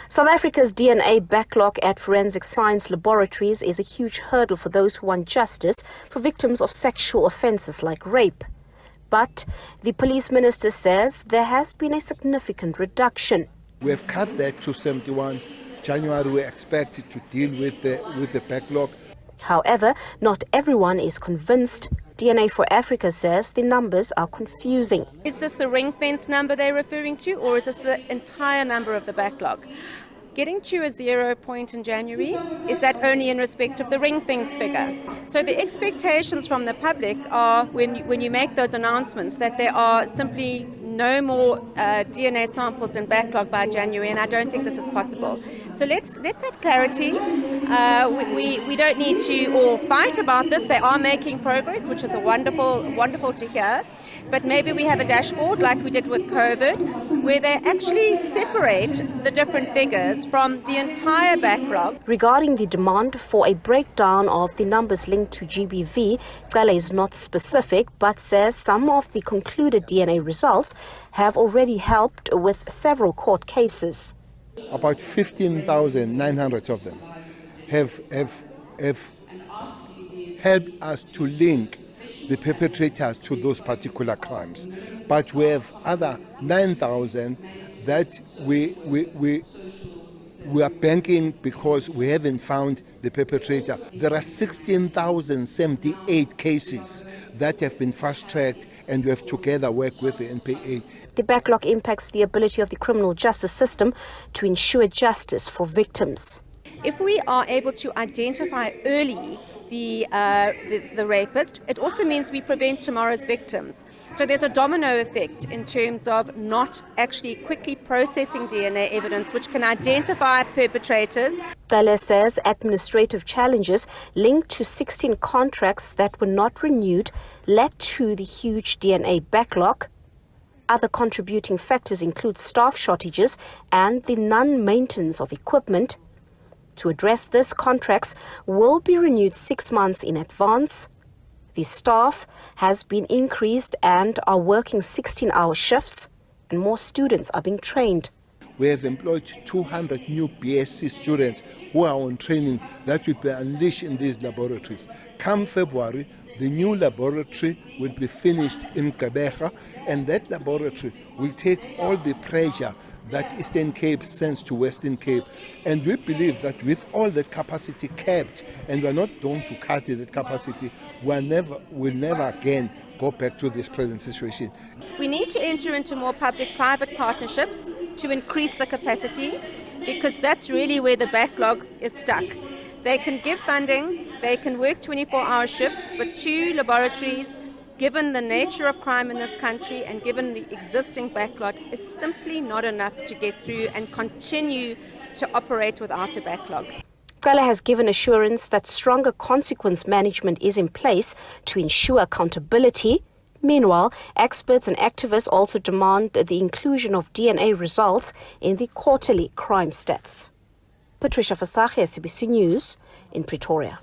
South Africa's DNA backlog at forensic science laboratories is a huge hurdle for those who want justice for victims of sexual offences like rape. But the police minister says there has been a significant reduction. We have cut that to 71. January we expect to deal with the backlog. However, not everyone is convinced. DNA for Africa says the numbers are confusing. Is this the ring fence number they're referring to, or is this the entire number of the backlog? Getting to a 0 point in January, is that only in respect of the ring fence figure? So the expectations from the public are, when you make those announcements, that there are simply no more DNA samples in backlog by January, and I don't think this is possible. So let's have clarity. We don't need to all fight about this. They are making progress, which is a wonderful to hear. But maybe we have a dashboard like we did with COVID, where they actually separate the different figures from the entire backlog. Regarding the demand for a breakdown of the numbers linked to GBV, Cele is not specific, but says some of the concluded DNA results have already helped with several court cases. About 15,900 of them have helped us to link the perpetrators to those particular crimes. But we have other 9,000 that we are banking because we haven't found the perpetrator. There are 16,078 cases that have been fast-tracked, and we have together worked with the NPA. The backlog impacts the ability of the criminal justice system to ensure justice for victims. If we are able to identify early the rapist, it also means we prevent tomorrow's victims. So there's a domino effect in terms of not actually quickly processing DNA evidence which can identify perpetrators. Cele says administrative challenges linked to 16 contracts that were not renewed led to the huge DNA backlog. Other contributing factors include staff shortages and the non-maintenance of equipment. To address this, contracts will be renewed 6 months in advance. The staff has been increased and are working 16-hour shifts, and more students are being trained. We have employed 200 new BSc students who are on training that will be unleashed in these laboratories. Come February, the new laboratory will be finished in Gqeberha, and that laboratory will take all the pressure that Eastern Cape sends to Western Cape. And we believe that with all that capacity kept, and we're not going to cut that capacity, we'll never again go back to this present situation. We need to enter into more public-private partnerships to increase the capacity, because that's really where the backlog is stuck. They can give funding, they can work 24-hour shifts, but 2 laboratories, given the nature of crime in this country and given the existing backlog, is simply not enough to get through and continue to operate without a backlog. Cele has given assurance that stronger consequence management is in place to ensure accountability. Meanwhile, experts and activists also demand the inclusion of DNA results in the quarterly crime stats. Patricia Fasage, SABC News in Pretoria.